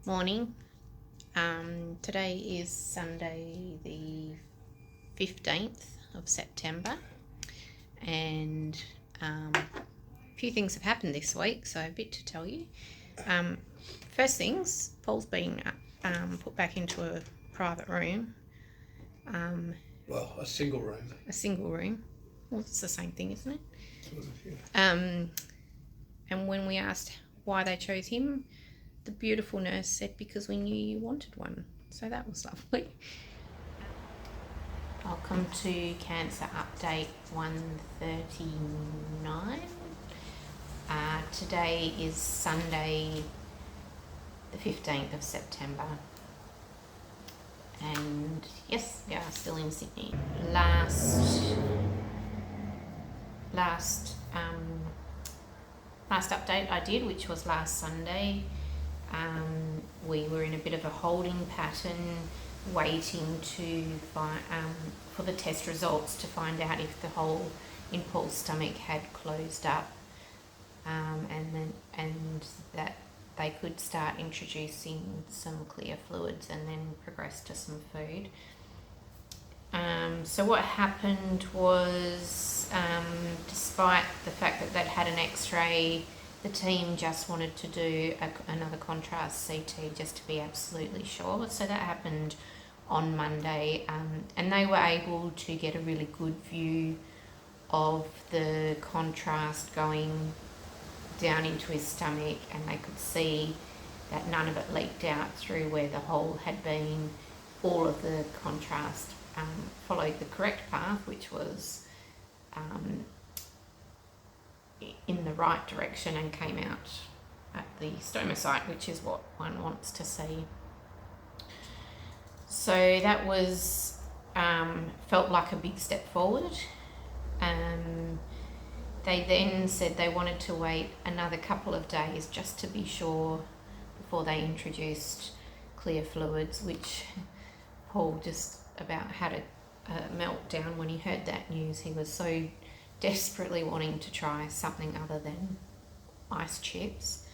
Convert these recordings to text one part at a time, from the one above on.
Morning. Today is Sunday the 15th of September, and a few things have happened this week, so a bit to tell you. First things, Paul's been put back into a private room. A single room. A single room. Well, it's the same thing, isn't it? Sort of, yeah. And when we asked why they chose him, the beautiful nurse said, because we knew you wanted one. So that was lovely. Welcome to Cancer Update 139. Today is Sunday the 15th of September. And yes, we are still in Sydney. Last update I did, which was last Sunday, we were in a bit of a holding pattern, waiting to find for the test results to find out if the hole in Paul's stomach had closed up, and that they could start introducing some clear fluids and then progress to some food. So what happened was, despite the fact that they'd had an x-ray, the team just wanted to do another contrast CT just to be absolutely sure. So that happened on Monday, and they were able to get a really good view of the contrast going down into his stomach, and they could see that none of it leaked out through where the hole had been. All of the contrast followed the correct path, which was in the right direction, and came out at the stoma site, which is what one wants to see. So that was felt like a big step forward. They then said they wanted to wait another couple of days just to be sure before they introduced clear fluids, which Paul just about had a meltdown when he heard that news. He was so desperately wanting to try something other than ice chips.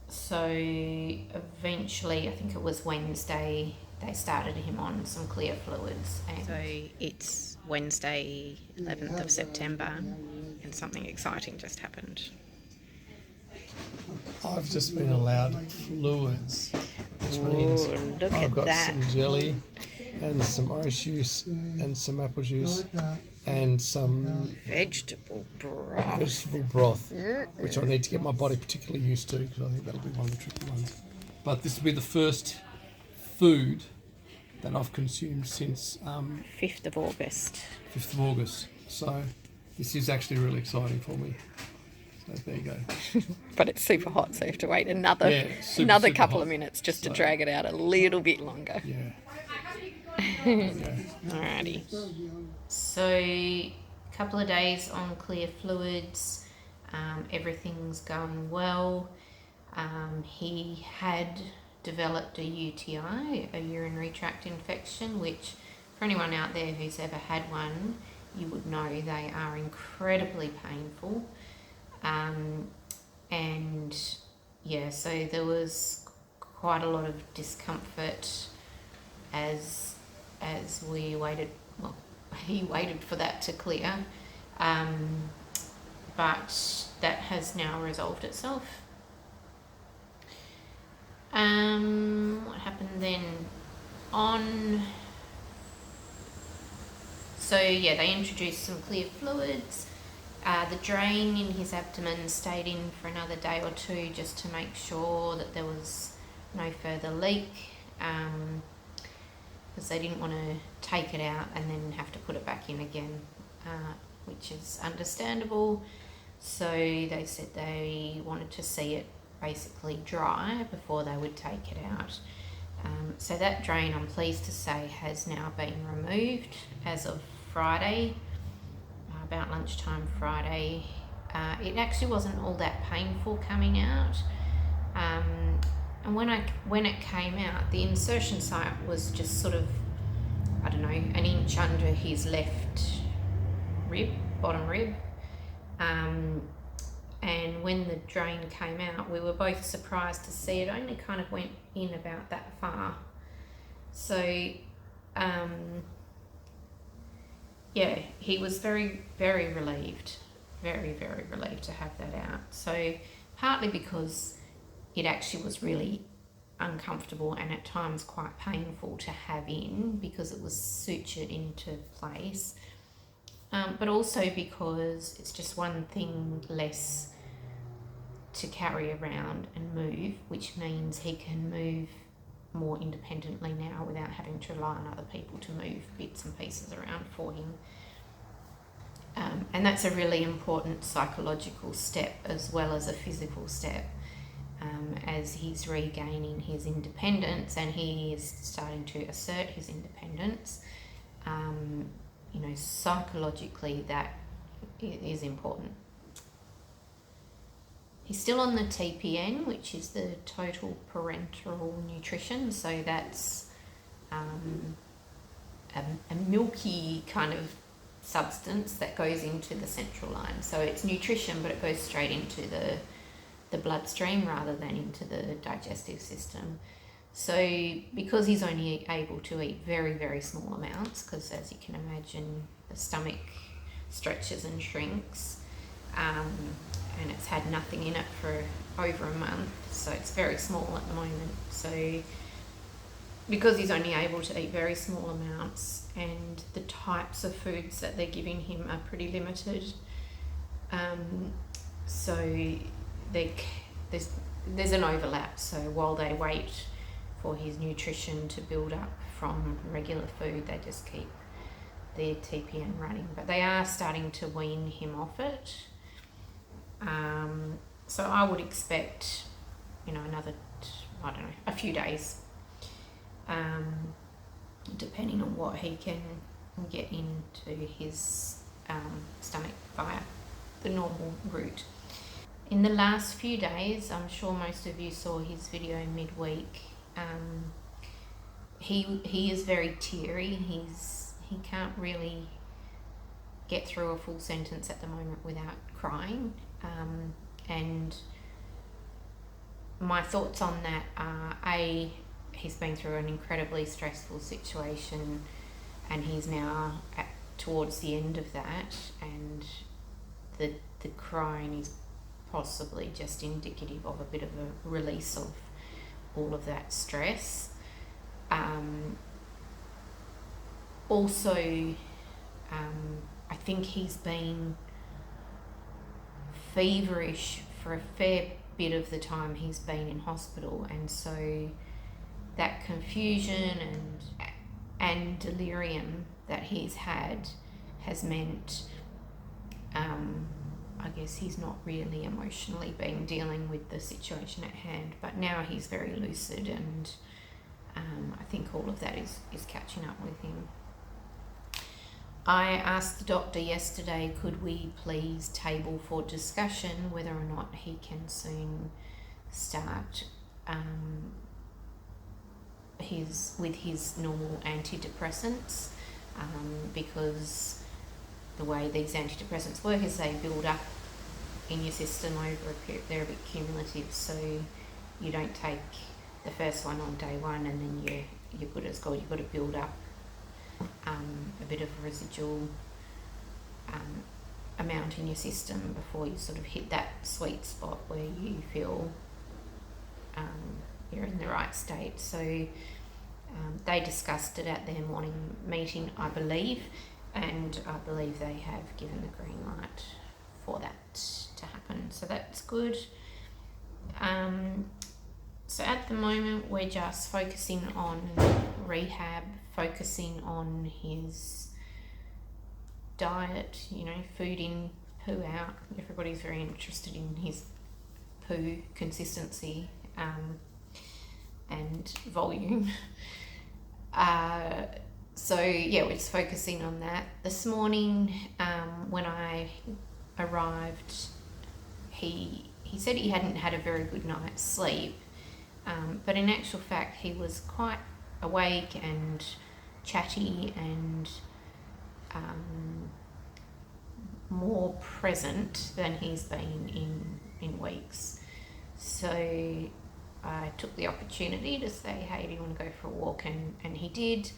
So eventually, I think it was Wednesday, they started him on some clear fluids. And so it's Wednesday, 11th of September, and something exciting just happened. I've just been allowed fluids, which means I've got some jelly and some orange juice and some apple juice and some Vegetable broth, which I need to get my body particularly used to, because I think that'll be one of the tricky ones. But this will be the first food that I've consumed since 5th of August. 5th of August. So this is actually really exciting for me. So there you go. But it's super hot, so you have to wait another super couple hot. of minutes just to drag it out a little bit longer. Yeah. Alrighty. So a couple of days on clear fluids. Everything's going well. He had developed a UTI, a urinary tract infection, which for anyone out there who's ever had one, you would know they are incredibly painful. And yeah, so there was quite a lot of discomfort as we waited. Well, he waited for that to clear, but that has now resolved itself. What happened then? They introduced some clear fluids. The drain in his abdomen stayed in for another day or two just to make sure that there was no further leak, because they didn't want to take it out and then have to put it back in again, which is understandable. So they said they wanted to see it basically dry before they would take it out. So that drain, I'm pleased to say, has now been removed as of Friday, about lunchtime Friday. It actually wasn't all that painful coming out, and when it came out, the insertion site was just sort of, I don't know, an inch under his left rib, bottom rib. and when the drain came out, we were both surprised to see it only kind of went in about that far. So yeah, he was very, very relieved, very, very relieved to have that out. So partly because it actually was really uncomfortable and at times quite painful to have in because it was sutured into place, but also because it's just one thing less to carry around and move, which means he can move more independently now without having to rely on other people to move bits and pieces around for him. And that's a really important psychological step as well as a physical step, as he's regaining his independence and he is starting to assert his independence. Psychologically that is important. He's still on the TPN, which is the total parenteral nutrition, so that's a milky kind of substance that goes into the central line. So it's nutrition, but it goes straight into the bloodstream rather than into the digestive system. So because he's only able to eat very, very small amounts, because as you can imagine, the stomach stretches and shrinks, and it's had nothing in it for over a month, so it's very small at the moment. So because he's only able to eat very small amounts and the types of foods that they're giving him are pretty limited, so there's an overlap. So while they wait for his nutrition to build up from regular food, they just keep their TPN running, but they are starting to wean him off it. So I would expect, another, a few days, depending on what he can get into his stomach via the normal route. In the last few days, I'm sure most of you saw his video midweek. He is very teary. He can't really get through a full sentence at the moment without crying. And my thoughts on that are, he's been through an incredibly stressful situation and he's now towards the end of that, and the crying is possibly just indicative of a bit of a release of all of that stress. Also, I think he's been feverish for a fair bit of the time he's been in hospital, and so that confusion and delirium that he's had has meant, I guess he's not really emotionally been dealing with the situation at hand, but now he's very lucid, and I think all of that is catching up with him. I asked the doctor yesterday, could we please table for discussion whether or not he can soon start his normal antidepressants, because the way these antidepressants work is they build up in your system over a period. They're a bit cumulative, so you don't take the first one on day one and then you're good as gold. You've got to build up a bit of a residual amount in your system before you sort of hit that sweet spot where you feel you're in the right state. So they discussed it at their morning meeting, I believe, and I believe they have given the green light for that to happen. So that's good. So at the moment we're just focusing on rehab, focusing on his diet, food in, poo out. Everybody's very interested in his poo consistency and volume. So yeah, we're just focusing on that. This morning, when I arrived, he said he hadn't had a very good night's sleep, but in actual fact he was quite awake and chatty and more present than he's been in weeks. So I took the opportunity to say, hey, do you want to go for a walk? And he did.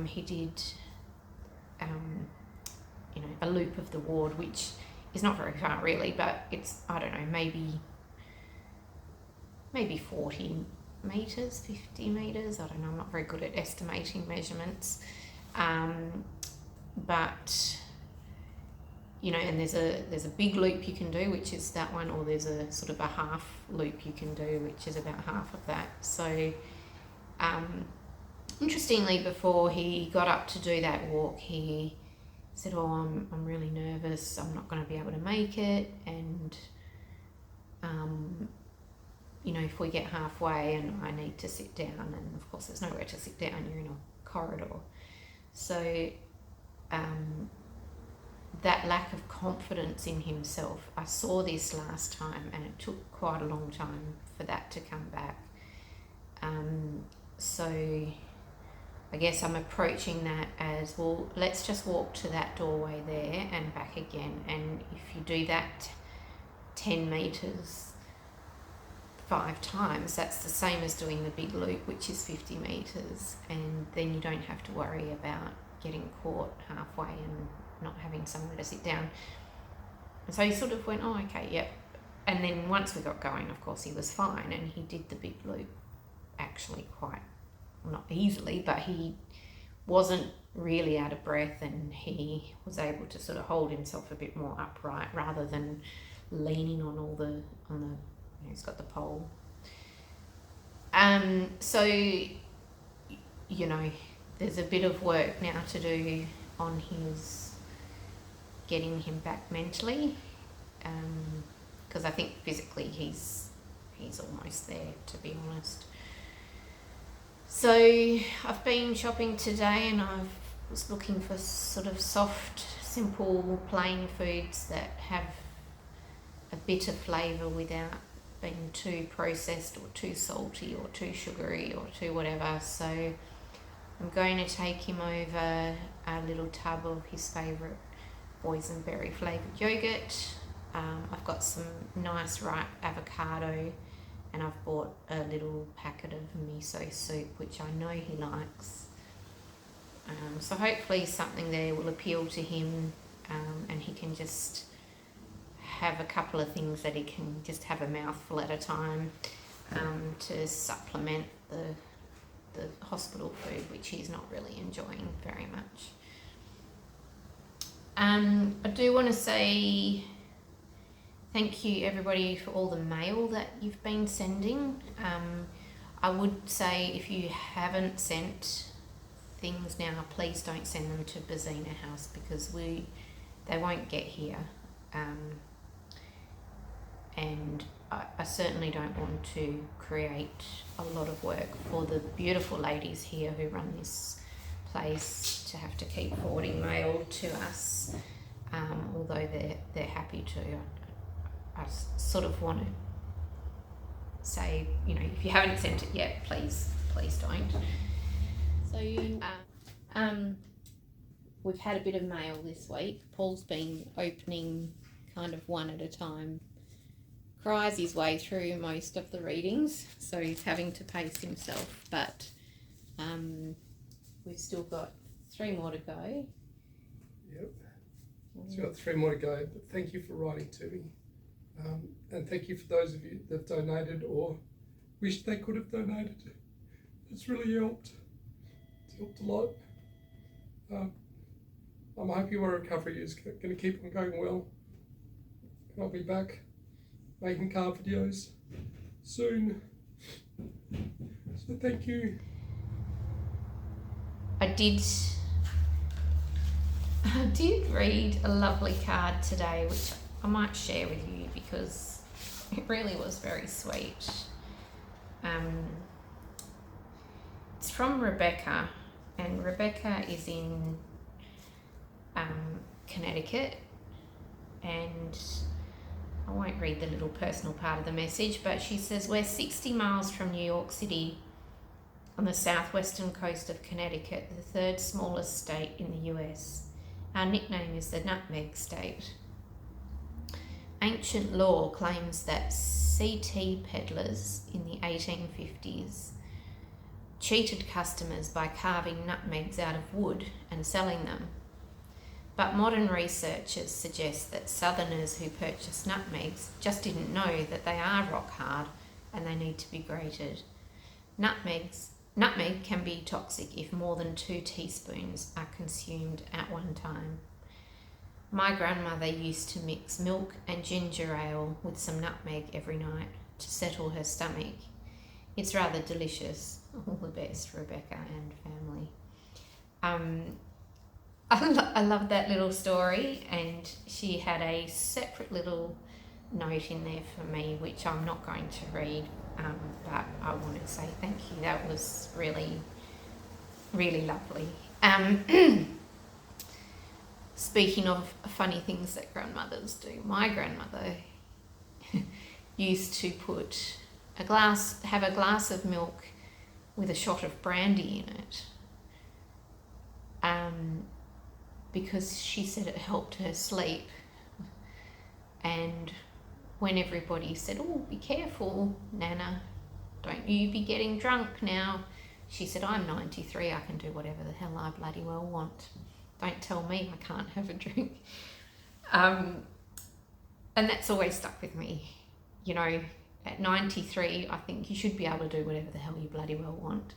He did, a loop of the ward, which is not very far really, but it's, I don't know, maybe 40 metres, 50 metres. I don't know, I'm not very good at estimating measurements. But and there's a big loop you can do, which is that one, or there's a sort of a half loop you can do, which is about half of that. So interestingly, before he got up to do that walk, he said, I'm really nervous, I'm not going to be able to make it, and if we get halfway and I need to sit down, and of course there's nowhere to sit down, you're in a corridor. So that lack of confidence in himself, I saw this last time, and it took quite a long time for that to come back. So I guess I'm approaching that as, well, let's just walk to that doorway there and back again. And if you do that 10 metres 5 times, that's the same as doing the big loop, which is 50 metres. And then you don't have to worry about getting caught halfway and not having somewhere to sit down. And so he sort of went, oh, okay, yep. And then once we got going, of course, he was fine, and he did the big loop actually quite, not easily, but he wasn't really out of breath, and he was able to sort of hold himself a bit more upright rather than leaning on the he's got the pole. So there's a bit of work now to do on his getting him back mentally, because I think physically he's almost there, to be honest. So I've been shopping today, and I was looking for sort of soft, simple, plain foods that have a bit of flavour without being too processed or too salty or too sugary or too whatever. So I'm going to take him over a little tub of his favourite boysenberry flavoured yogurt. I've got some nice ripe avocado, and I've bought a little packet of miso soup, which I know he likes. So hopefully something there will appeal to him, and he can just have a couple of things that he can just have a mouthful at a time, to supplement the hospital food, which he's not really enjoying very much. I do want to say thank you, everybody, for all the mail that you've been sending. I would say if you haven't sent things now, please don't send them to Bazina House, because they won't get here. And I certainly don't want to create a lot of work for the beautiful ladies here who run this place to have to keep forwarding mail to us, although they're happy to. I sort of want to say, if you haven't sent it yet, please don't. So we've had a bit of mail this week. Paul's been opening kind of one at a time, cries his way through most of the readings, so he's having to pace himself, but we've still got 3 more to go. Yep, still got 3 more to go, but thank you for writing to me. And thank you for those of you that donated or wished they could have donated. It's really helped. It's helped a lot. I'm hoping my recovery is going to keep on going well. And I'll be back making car videos soon. So thank you. I did read a lovely card today, which I might share with you because it really was very sweet. It's from Rebecca, and Rebecca is in Connecticut, and I won't read the little personal part of the message, but she says, we're 60 miles from New York City on the southwestern coast of Connecticut, the 3rd smallest state in the US. Our nickname is the Nutmeg State. Ancient lore claims that sea tea peddlers in the 1850s cheated customers by carving nutmegs out of wood and selling them. But modern researchers suggest that southerners who purchase nutmegs just didn't know that they are rock hard and they need to be grated. Nutmeg can be toxic if more than 2 teaspoons are consumed at one time. My grandmother used to mix milk and ginger ale with some nutmeg every night to settle her stomach. It's rather delicious. All the best, Rebecca and family. I love that little story, and she had a separate little note in there for me, which I'm not going to read, but I want to say thank you. That was really, really lovely. Speaking of funny things that grandmothers do, my grandmother used to have a glass of milk with a shot of brandy in it, because she said it helped her sleep. And when everybody said, "Oh, be careful, Nana, don't you be getting drunk now," she said, "I'm 93, I can do whatever the hell I bloody well want. Don't tell me I can't have a drink." And that's always stuck with me. You know, at 93, I think you should be able to do whatever the hell you bloody well want.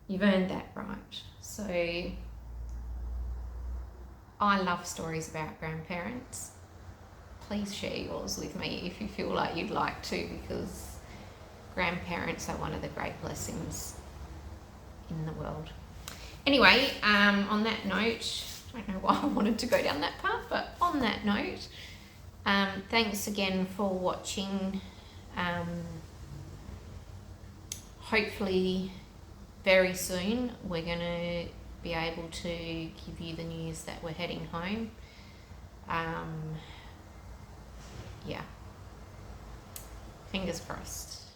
You've earned that right. So I love stories about grandparents. Please share yours with me if you feel like you'd like to, because grandparents are one of the great blessings in the world. Anyway, on that note, I don't know why I wanted to go down that path, but on that note, thanks again for watching. Hopefully very soon we're going to be able to give you the news that we're heading home. Yeah, fingers crossed.